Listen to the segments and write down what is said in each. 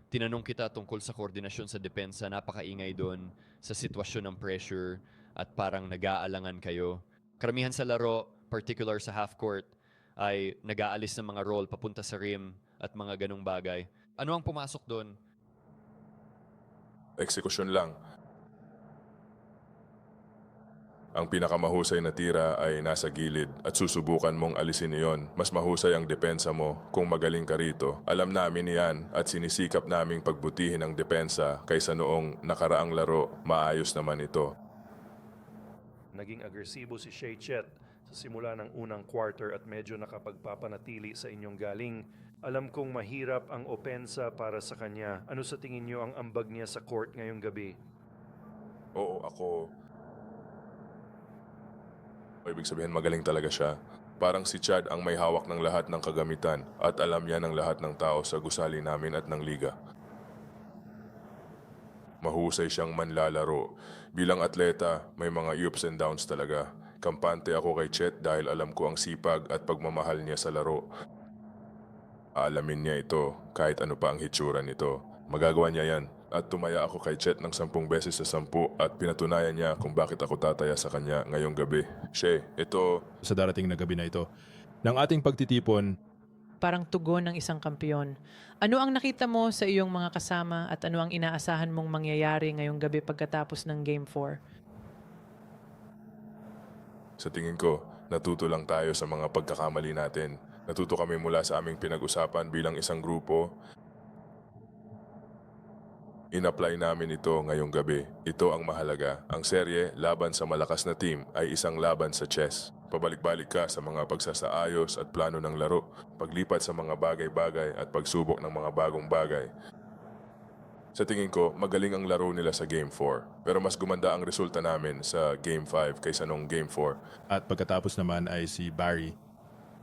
tinanong kita tungkol sa koordinasyon sa depensa, napakaingay doon sa sitwasyon ng pressure at parang nag-aalangan kayo. Karamihan sa laro, particular sa half court, ay nag-aalis ng mga roll papunta sa rim at mga ganong bagay. Ano ang pumasok doon? Eksekusyon lang. Ang pinakamahusay na tira ay nasa gilid at susubukan mong alisin iyon. Mas mahusay ang depensa mo kung magaling ka rito. Alam namin yan at sinisikap naming pagbutihin ang depensa kaysa noong nakaraang laro, maayos naman ito. Naging agresibo si Shea Chet sa simula ng unang quarter at medyo nakapagpapanatili sa inyong galing. Alam kong mahirap ang opensa para sa kanya. Ano sa tingin niyo ang ambag niya sa court ngayong gabi? Oo, ibig sabihin magaling talaga siya. Parang si Chad ang may hawak ng lahat ng kagamitan at alam niya ng lahat ng tao sa gusali namin at ng liga. Mahusay siyang manlalaro. Bilang atleta, may mga ups and downs talaga. Kampante ako kay Chet dahil alam ko ang sipag at pagmamahal niya sa laro. Aalamin niya ito kahit ano pa ang hitsura nito. Magagawa niya yan. At tumaya ako kay Chet ng 10 beses sa 10 at pinatunayan niya kung bakit ako tataya sa kanya ngayong gabi. Shea, ito... Sa darating na gabi na ito, ng ating pagtitipon, Parang tugon ng isang kampiyon. Ano ang nakita mo sa iyong mga kasama at ano ang inaasahan mong mangyayari ngayong gabi pagkatapos ng Game 4? Sa tingin ko, natuto lang tayo sa mga pagkakamali natin. Natuto kami mula sa aming pinag-usapan bilang isang grupo. In-apply namin ito ngayong gabi. Ito ang mahalaga. Ang serye, laban sa malakas na team, ay isang laban sa chess. Pabalik-balik ka sa mga pagsasaayos at plano ng laro, paglipat sa mga bagay-bagay at pagsubok ng mga bagong bagay. Sa tingin ko, magaling ang laro nila sa Game 4. Pero mas gumanda ang resulta namin sa Game 5 kaysa nung Game 4. at pagkatapos naman ay si Barry.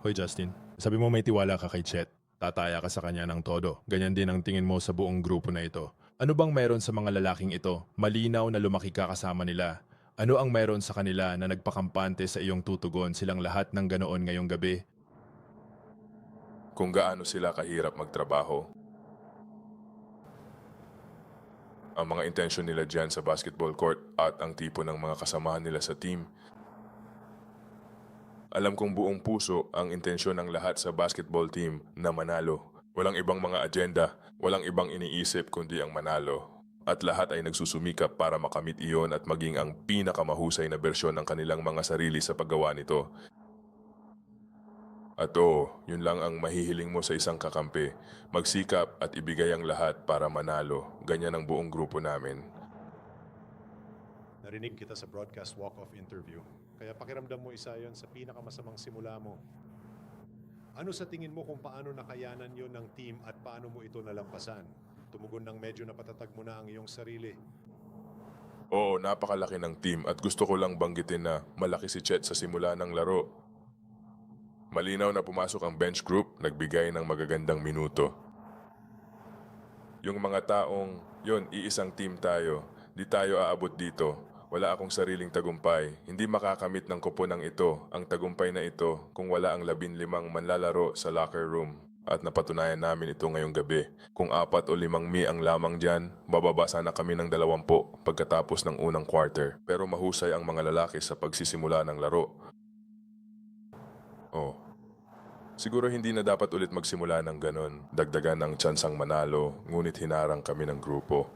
Hoy Justin, sabi mo may tiwala ka kay Chet. Tataya ka sa kanya ng todo. Ganyan din ang tingin mo sa buong grupo na ito. Ano bang meron sa mga lalaking ito? Malinaw na lumaki ka kasama nila. Ano ang meron sa kanila na nagpakampante sa iyong tutugon silang lahat ng ganoon ngayong gabi? Kung gaano sila kahirap magtrabaho. Ang mga intensyon nila dyan sa basketball court at ang tipo ng mga kasamahan nila sa team. Alam kong buong puso ang intensyon ng lahat sa basketball team na manalo. Walang ibang mga agenda, walang ibang iniisip kundi ang manalo. At lahat ay nagsusumikap para makamit iyon at maging ang pinakamahusay na bersyon ng kanilang mga sarili sa paggawa nito. At yun lang ang mahihiling mo sa isang kakampi. Magsikap at ibigay ang lahat para manalo. Ganyan ang buong grupo namin. Narinig kita sa broadcast walk-off interview. Kaya pakiramdam mo isa yon sa pinakamasamang simula mo. Ano sa tingin mo kung paano nakayanan yon ng team at paano mo ito nalampasan? Tumugon ng medyo napatatag mo na ang iyong sarili. Oo, napakalaki ng team at gusto ko lang banggitin na malaki si Chet sa simula ng laro. Malinaw na pumasok ang bench group, nagbigay ng magagandang minuto. Yung mga taong, iisang team tayo, di tayo aabot dito. Wala akong sariling tagumpay, hindi makakamit ng koponan ito ang tagumpay na ito kung wala ang 15 manlalaro sa locker room. At napatunayan namin ito ngayong gabi. Kung 4 o 5 ang lamang dyan, bababasa na kami ng 20 pagkatapos ng unang quarter. Pero mahusay ang mga lalaki sa pagsisimula ng laro. Siguro hindi na dapat ulit magsimula ng ganon. Dagdagan ng tsansang manalo, ngunit hinarang kami ng grupo.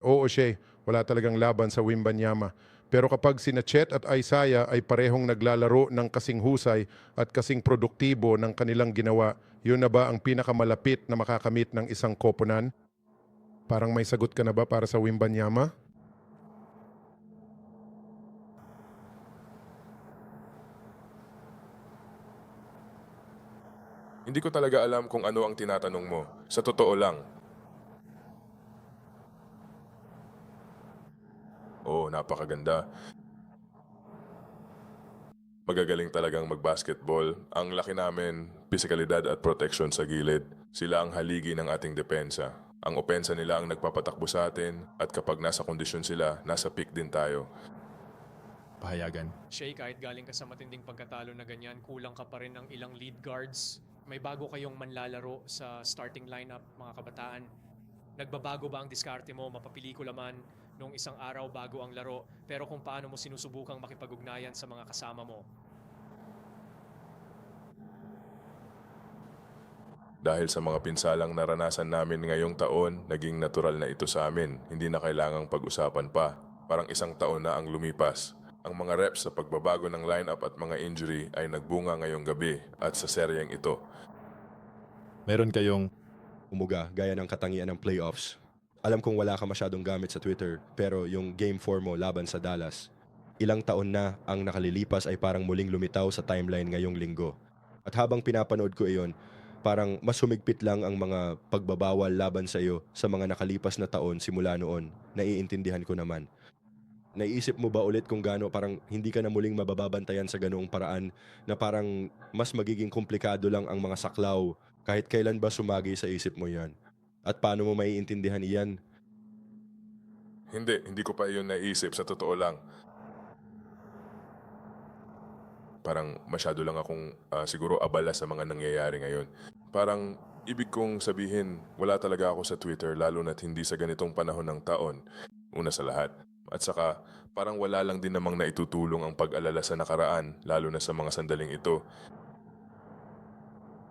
Oo, Shea. Wala talagang laban sa Wembanyama. Pero kapag sina Chet at Isaiah ay parehong naglalaro ng kasing husay at kasing produktibo ng kanilang ginawa, yun na ba ang pinakamalapit na makakamit ng isang koponan? Parang may sagot ka na ba para sa Wembanyama? Hindi ko talaga alam kung ano ang tinatanong mo. Sa totoo lang. Napakaganda. Magagaling talagang magbasketball. Ang laki namin, pisikalidad at protection sa gilid. Sila ang haligi ng ating depensa. Ang opensa nila ang nagpapatakbo sa atin at kapag nasa kondisyon sila, nasa peak din tayo. Pahayagan. Shea, kahit galing ka sa matinding pagkatalo na ganyan, kulang ka pa rin ng ilang lead guards. May bago kayong manlalaro sa starting lineup, mga kabataan. Nagbabago ba ang diskarte mo, mapapelikula man nung isang araw bago ang laro, pero kung paano mo sinusubukang makipag-ugnayan sa mga kasama mo? Dahil sa mga pinsalang naranasan namin ngayong taon, naging natural na ito sa amin. Hindi na kailangang pag-usapan pa. Parang isang taon na ang lumipas. Ang mga reps sa pagbabago ng lineup at mga injury ay nagbunga ngayong gabi at sa seryeng ito. Meron kayong Umuga gaya ng katangian ng playoffs. Alam kong wala ka masyadong gamit sa Twitter, pero yung Game 4 mo laban sa Dallas, ilang taon na ang nakalilipas ay parang muling lumitaw sa timeline ngayong linggo. At habang pinapanood ko iyon, parang mas humigpit lang ang mga pagbabawal laban sa iyo sa mga nakalipas na taon simula noon. Naiintindihan ko naman. Naiisip mo ba ulit kung gaano parang hindi ka na muling mabababantayan sa ganoong paraan na parang mas magiging komplikado lang ang mga saklaw kahit kailan ba sumagi sa isip mo yan? At paano mo maiintindihan iyan? Hindi ko pa iyon naisip sa totoo lang. Parang masyado lang akong siguro abala sa mga nangyayari ngayon. Parang ibig kong sabihin, wala talaga ako sa Twitter lalo na't hindi sa ganitong panahon ng taon. Una sa lahat. At saka parang wala lang din namang naitutulong ang pag-alala sa nakaraan lalo na sa mga sandaling ito.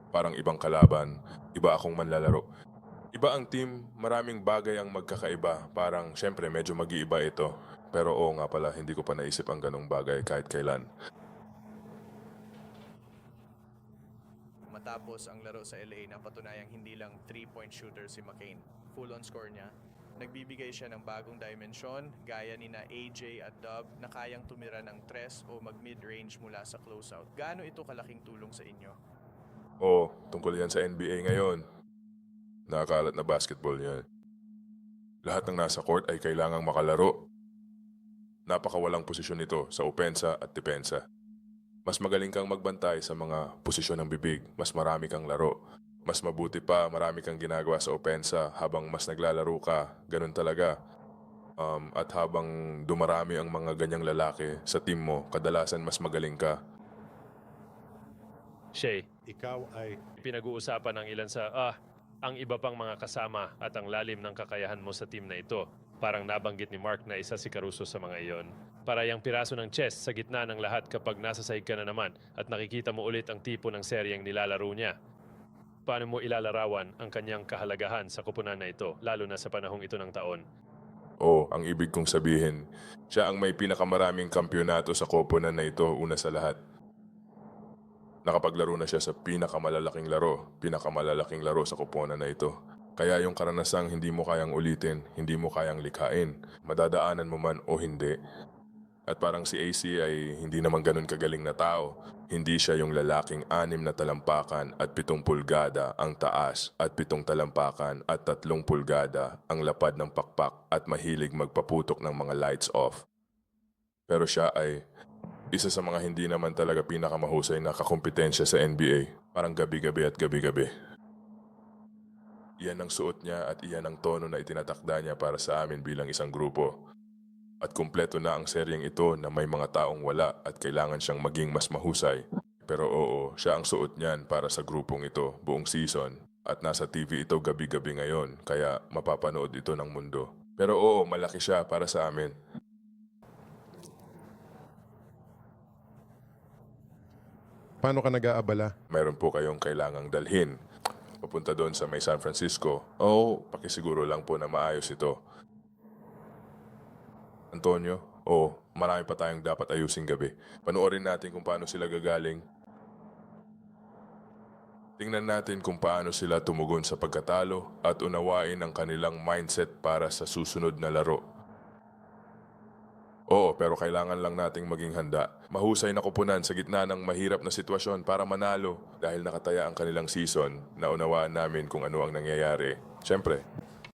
Parang ibang kalaban, iba akong manlalaro. Iba ang team, maraming bagay ang magkakaiba. Parang syempre medyo mag-iiba ito. Pero oo nga pala, hindi ko pa naisip ang ganong bagay kahit kailan. Matapos ang laro sa LA na patunayang hindi lang 3-point shooter si McCain. Full on score niya. Nagbibigay siya ng bagong dimensyon gaya ni na AJ at Dub na kayang tumira ng 3 o mag-mid-range mula sa closeout. Gaano ito kalaking tulong sa inyo? Oo, tungkol yan sa NBA ngayon. Nakakalat na basketball yan. Lahat ng nasa court ay kailangang makalaro. Napakawalang posisyon ito sa opensa at depensa. Mas magaling kang magbantay sa mga posisyon ng bibig, mas marami kang laro. Mas mabuti pa, marami kang ginagawa sa opensa habang mas naglalaro ka. Ganun talaga. At habang dumarami ang mga ganyang lalaki sa team mo, kadalasan mas magaling ka. Shay, Ikaw ay pinag-uusapan ng ilan sa ang iba pang mga kasama at ang lalim ng kakayahan mo sa team na ito. Parang nabanggit ni Mark na isa si Caruso sa mga iyon. Parang piraso ng chess sa gitna ng lahat kapag nasa sahig ka na naman at nakikita mo ulit ang tipo ng seryeng nilalaro niya. Paano mo ilalarawan ang kanyang kahalagahan sa koponan na ito, lalo na sa panahong ito ng taon? Oo, ang ibig kong sabihin, siya ang may pinakamaraming kampyonato sa koponan na ito una sa lahat. Nakapaglaro na siya sa pinakamalalaking laro sa koponan na ito. Kaya yung karanasang hindi mo kayang ulitin, hindi mo kayang likhain, madadaanan mo man o hindi. At parang si AC ay hindi naman ganun kagaling na tao. Hindi siya yung lalaking 6 na talampakan at 7 pulgada ang taas at 7 talampakan at 3 pulgada ang lapad ng pakpak at mahilig magpaputok ng mga lights off. Pero siya ay isa sa mga hindi naman talaga pinakamahusay na kakompetensya sa NBA. Parang gabi-gabi at gabi-gabi. Iyan ang suot niya at iyan ang tono na itinatakda niya para sa amin bilang isang grupo. At kumpleto na ang seryeng ito na may mga taong wala at kailangan siyang maging mas mahusay. Pero oo, siya ang suot niyan para sa grupong ito buong season. At nasa TV ito gabi-gabi ngayon, kaya mapapanood ito ng mundo. Pero oo, malaki siya para sa amin. Paano ka nag-aabala? Mayroon po kayong kailangang dalhin. Papunta doon sa may San Francisco. Oo, pakisiguro lang po na maayos ito. Antonio, marami pa tayong dapat ayusin gabi. Panoorin natin kung paano sila gagaling. Tingnan natin kung paano sila tumugon sa pagkatalo at unawain ang kanilang mindset para sa susunod na laro. Oo, pero kailangan lang nating maging handa. Mahusay na koponan sa gitna ng mahirap na sitwasyon para manalo dahil nakataya ang kanilang season na unawaan namin kung ano ang nangyayari. Siyempre,